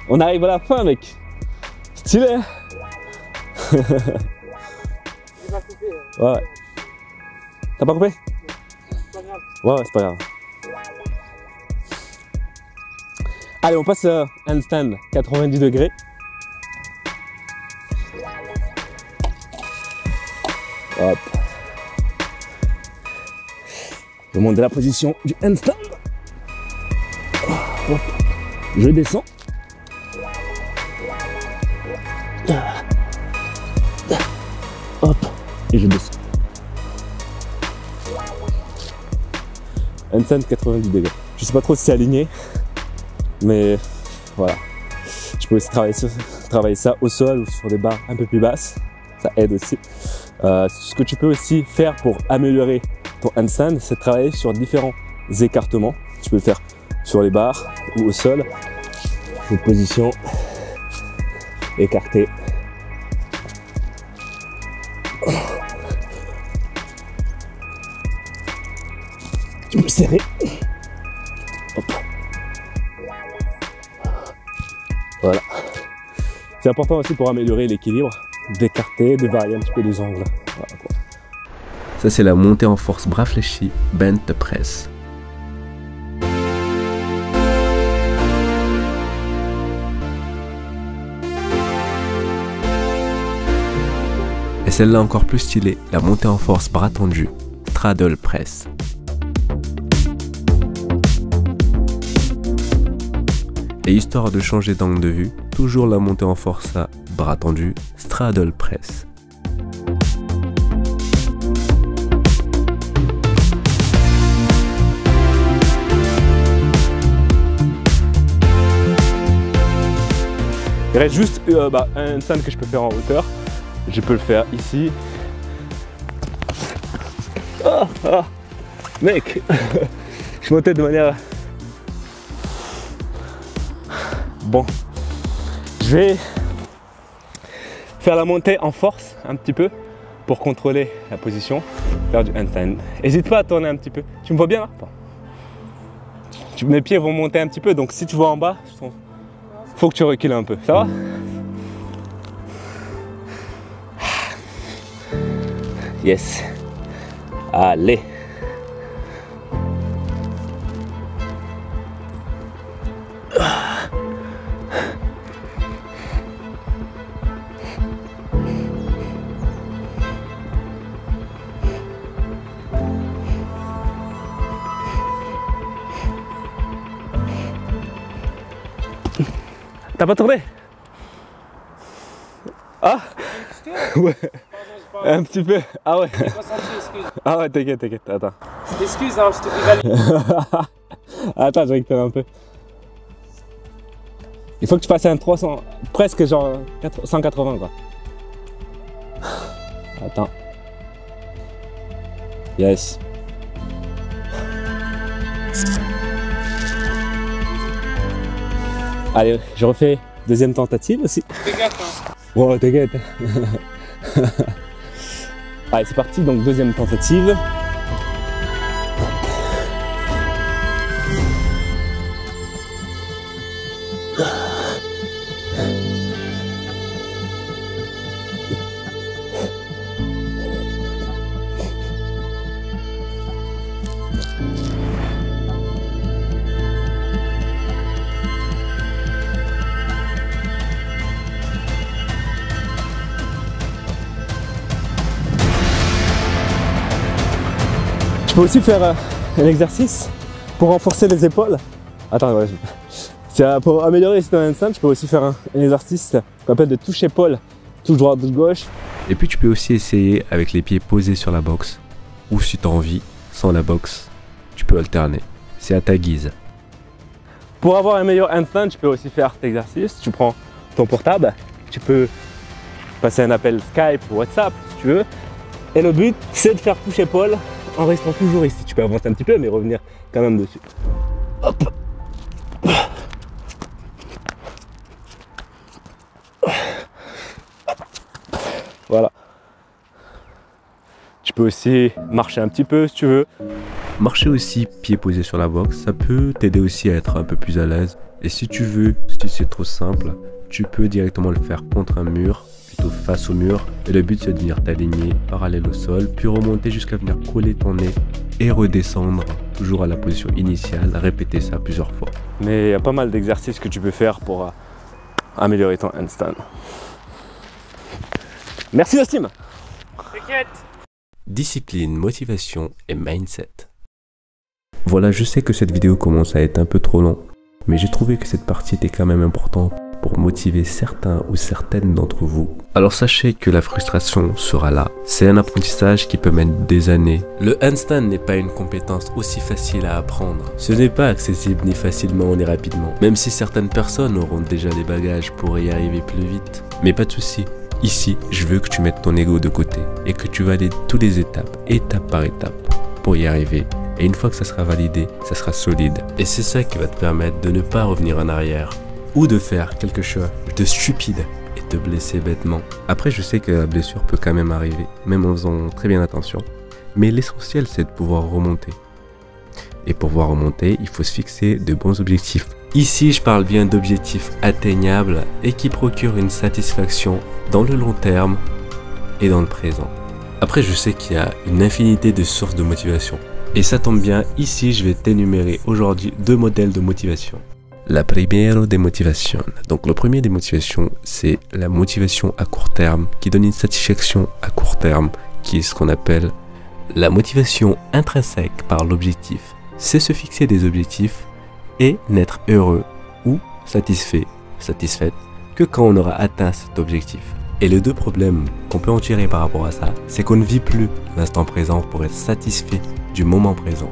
On arrive à la fin, mec. Stylé. Hein. J'ai pas coupé. Ouais. T'as pas coupé? C'est pas grave. Ouais, c'est pas grave. Allez, on passe à handstand 90 degrés. Hop. Je monte de la position du handstand. Hop. Je descends. Hop. Et je descends. Handstand 90 degrés. Je sais pas trop si c'est aligné, mais voilà. Tu peux aussi travailler ça au sol ou sur des barres un peu plus basses. Ça aide aussi. Ce que tu peux aussi faire pour améliorer ton handstand, c'est travailler sur différents écartements. Tu peux le faire sur les barres ou au sol. Une position écartée. Tu peux serrer. Hop. Voilà. C'est important aussi pour améliorer l'équilibre, d'écarter, de varier un petit peu les angles. Voilà, quoi. Ça, c'est la montée en force bras fléchis, bent press. Et celle-là encore plus stylée, la montée en force bras tendus, straddle press. Et histoire de changer d'angle de vue, toujours la montée en force à bras tendus, straddle press. Il reste juste un handstand que je peux faire en hauteur. Je peux le faire ici. Mec, je montais de manière... Bon, je vais faire la montée en force un petit peu pour contrôler la position, faire du handstand. N'hésite pas à tourner un petit peu. Tu me vois bien là? Mes pieds vont monter un petit peu, donc si tu vois en bas, faut que tu recules un peu. Ça va? Yes. Allez. T'as pas tourné? Ah? Ouais. Un petit peu. Ah ouais. Ah ouais, t'inquiète, t'inquiète. Attends. Excuse, hein, je te fais valider. Attends, je récupère un peu. Il faut que tu fasses un 300, presque genre 180 quoi. Attends. Yes. Allez, je refais deuxième tentative aussi. Fais gaffe, hein. Wow, t'inquiète. Allez, c'est parti, donc deuxième tentative. Tu peux aussi faire un exercice pour renforcer les épaules. Attends, ouais, pour améliorer ton handstand, tu peux aussi faire un exercice qu'on appelle de touche épaule, touche droite, touche gauche. Et puis tu peux aussi essayer avec les pieds posés sur la boxe, ou si tu as envie, sans la boxe, tu peux alterner. C'est à ta guise. Pour avoir un meilleur handstand, tu peux aussi faire cet exercice. Tu prends ton portable, tu peux passer un appel Skype ou WhatsApp si tu veux. Et le but, c'est de faire touche épaule en restant toujours ici. Tu peux avancer un petit peu, mais revenir quand même dessus. Hop. Voilà. Tu peux aussi marcher un petit peu si tu veux. Marcher aussi pied posé sur la box, ça peut t'aider aussi à être un peu plus à l'aise. Et si tu veux, si c'est trop simple, tu peux directement le faire contre un mur, plutôt face au mur. Et le but c'est de venir t'aligner parallèle au sol, puis remonter jusqu'à venir coller ton nez et redescendre toujours à la position initiale, répéter ça plusieurs fois. Mais il y a pas mal d'exercices que tu peux faire pour améliorer ton handstand. Merci Nassim. T'inquiète. Discipline, motivation et mindset. Voilà, je sais que cette vidéo commence à être un peu trop long, mais j'ai trouvé que cette partie était quand même importante pour motiver certains ou certaines d'entre vous. Alors sachez que la frustration sera là. C'est un apprentissage qui peut mettre des années. Le handstand n'est pas une compétence aussi facile à apprendre. Ce n'est pas accessible ni facilement ni rapidement, même si certaines personnes auront déjà les bagages pour y arriver plus vite. Mais pas de souci. Ici, je veux que tu mettes ton ego de côté et que tu valides toutes les étapes, étape par étape, pour y arriver. Et une fois que ça sera validé, ça sera solide. Et c'est ça qui va te permettre de ne pas revenir en arrière. Ou de faire quelque chose de stupide et te blesser bêtement. Après, je sais que la blessure peut quand même arriver, même en faisant très bien attention. Mais l'essentiel, c'est de pouvoir remonter. Et pour pouvoir remonter, il faut se fixer de bons objectifs. Ici, je parle bien d'objectifs atteignables et qui procurent une satisfaction dans le long terme et dans le présent. Après, je sais qu'il y a une infinité de sources de motivation. Et ça tombe bien, ici, je vais t'énumérer aujourd'hui 2 modèles de motivation. La première des motivations. Donc le premier des motivations, c'est la motivation à court terme qui donne une satisfaction à court terme qui est ce qu'on appelle la motivation intrinsèque par l'objectif. C'est se fixer des objectifs et n'être heureux ou satisfaite que quand on aura atteint cet objectif. Et les 2 problèmes qu'on peut en tirer par rapport à ça, c'est qu'on ne vit plus l'instant présent pour être satisfait du moment présent.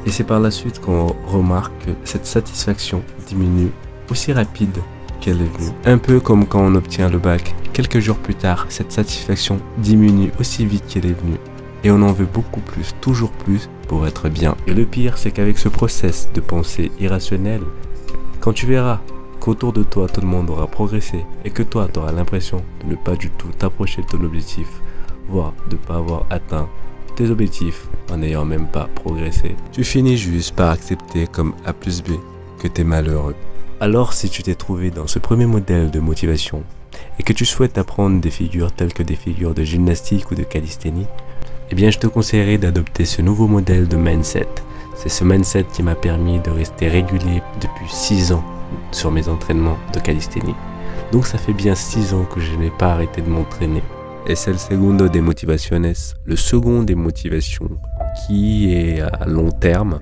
Et c'est par la suite qu'on remarque que cette satisfaction diminue aussi rapide qu'elle est venue. Un peu comme quand on obtient le bac. Quelques jours plus tard, cette satisfaction diminue aussi vite qu'elle est venue. Et on en veut beaucoup plus, toujours plus, pour être bien. Et le pire, c'est qu'avec ce process de pensée irrationnelle, quand tu verras qu'autour de toi, tout le monde aura progressé et que toi, tu auras l'impression de ne pas du tout t'approcher de ton objectif, voire de ne pas avoir atteint tes objectifs en n'ayant même pas progressé, tu finis juste par accepter comme A plus B que tu es malheureux. Alors si tu t'es trouvé dans ce premier modèle de motivation et que tu souhaites apprendre des figures telles que des figures de gymnastique ou de calisthénie, eh bien je te conseillerais d'adopter ce nouveau modèle de mindset. C'est ce mindset qui m'a permis de rester régulier depuis 6 ans sur mes entraînements de calisthénie. Donc ça fait bien 6 ans que je n'ai pas arrêté de m'entraîner. Et c'est le segundo des motivaciones, le second des motivations qui est à long terme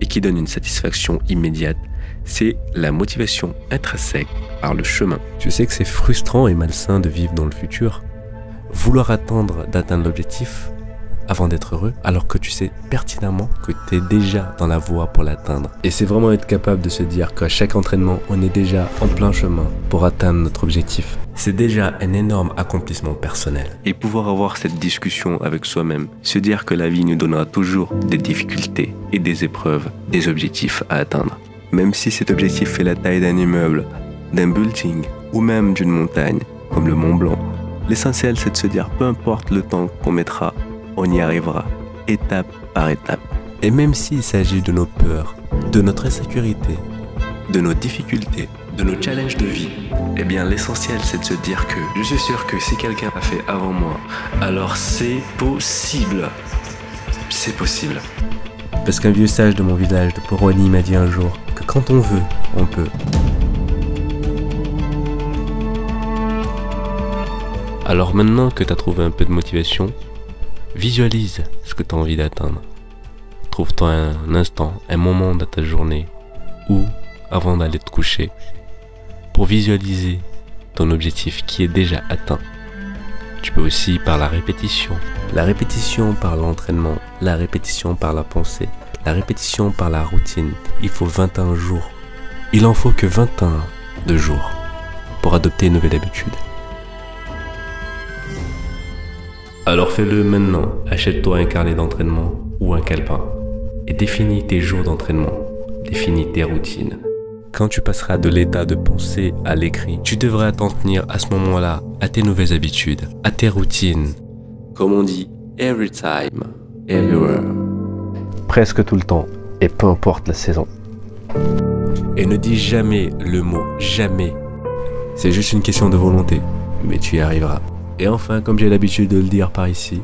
et qui donne une satisfaction immédiate, c'est la motivation intrinsèque par le chemin. Je sais que c'est frustrant et malsain de vivre dans le futur, vouloir attendre d'atteindre l'objectif avant d'être heureux, alors que tu sais pertinemment que tu es déjà dans la voie pour l'atteindre. Et c'est vraiment être capable de se dire qu'à chaque entraînement, on est déjà en plein chemin pour atteindre notre objectif. C'est déjà un énorme accomplissement personnel. Et pouvoir avoir cette discussion avec soi-même, se dire que la vie nous donnera toujours des difficultés et des épreuves, des objectifs à atteindre. Même si cet objectif fait la taille d'un immeuble, d'un building ou même d'une montagne, comme le Mont Blanc, l'essentiel c'est de se dire peu importe le temps qu'on mettra, on y arrivera, étape par étape. Et même s'il s'agit de nos peurs, de notre insécurité, de nos difficultés, de nos challenges de vie, eh bien l'essentiel c'est de se dire que je suis sûr que si quelqu'un l'a fait avant moi, alors c'est possible. C'est possible. Parce qu'un vieux sage de mon village de Poroni m'a dit un jour que quand on veut, on peut. Alors maintenant que tu as trouvé un peu de motivation, visualise ce que tu as envie d'atteindre. Trouve-toi un instant, un moment de ta journée ou avant d'aller te coucher pour visualiser ton objectif qui est déjà atteint. Tu peux aussi par la répétition par l'entraînement, la répétition par la pensée, la répétition par la routine. Il faut 21 jours. Il en faut que 21 de jours pour adopter une nouvelle habitude. Alors fais-le maintenant, achète-toi un carnet d'entraînement ou un calepin et définis tes jours d'entraînement, définis tes routines. Quand tu passeras de l'état de pensée à l'écrit, tu devras t'en tenir à ce moment-là à tes nouvelles habitudes, à tes routines. Comme on dit, every time, everywhere. presque tout le temps, et peu importe la saison. Et ne dis jamais le mot jamais. C'est juste une question de volonté, mais tu y arriveras. Et enfin, comme j'ai l'habitude de le dire par ici,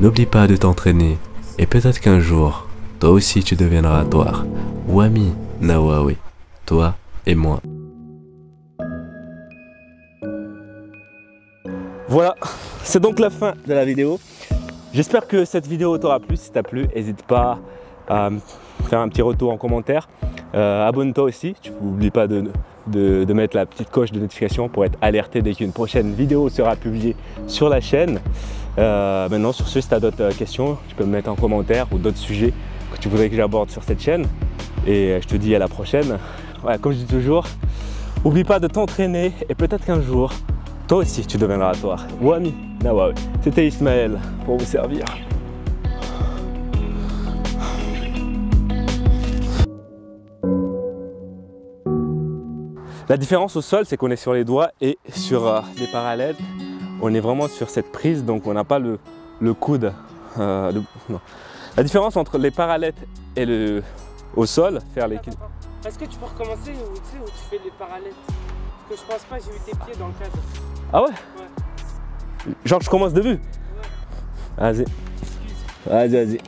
n'oublie pas de t'entraîner, et peut-être qu'un jour, toi aussi tu deviendras Toar, Wami Nawawe, toi et moi. Voilà, c'est donc la fin de la vidéo. J'espère que cette vidéo t'aura plu. Si t'as plu, n'hésite pas à faire un petit retour en commentaire. Abonne-toi aussi, tu n'oublies pas de mettre la petite coche de notification pour être alerté dès qu'une prochaine vidéo sera publiée sur la chaîne. Maintenant, sur ce, si tu as d'autres questions, tu peux me mettre en commentaire ou d'autres sujets que tu voudrais que j'aborde sur cette chaîne. Et je te dis à la prochaine. Ouais, comme je dis toujours, n'oublie pas de t'entraîner et peut-être qu'un jour, toi aussi, tu deviendras Toar. Wami Nawawe. C'était Ismaël pour vous servir. La différence au sol, c'est qu'on est sur les doigts et sur les parallèles, on est vraiment sur cette prise, donc on n'a pas le coude. Non. La différence entre les parallèles et au sol, faire les... Est-ce que tu peux recommencer où tu fais les parallèles? Parce que je pense pas, j'ai eu tes pieds dans le cadre. Ah ouais? Ouais. Genre je commence de vue? Ouais. Vas-y. Vas-y.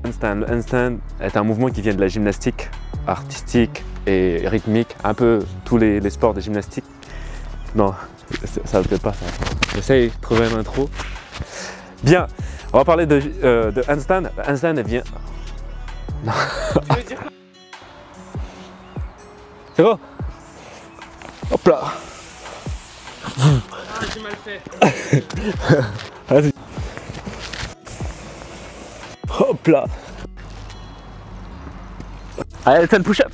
Le handstand est un mouvement qui vient de la gymnastique artistique et rythmique, un peu tous les sports de gymnastique. Non, ça ne plaît pas ça. J'essaye de trouver un intro. Bien, on va parler de handstand. Le handstand vient... Tu veux dire quoi? C'est bon? Hop là. Ah, j'ai mal fait. Vas-y. Hop là. Allez, fais le push-up.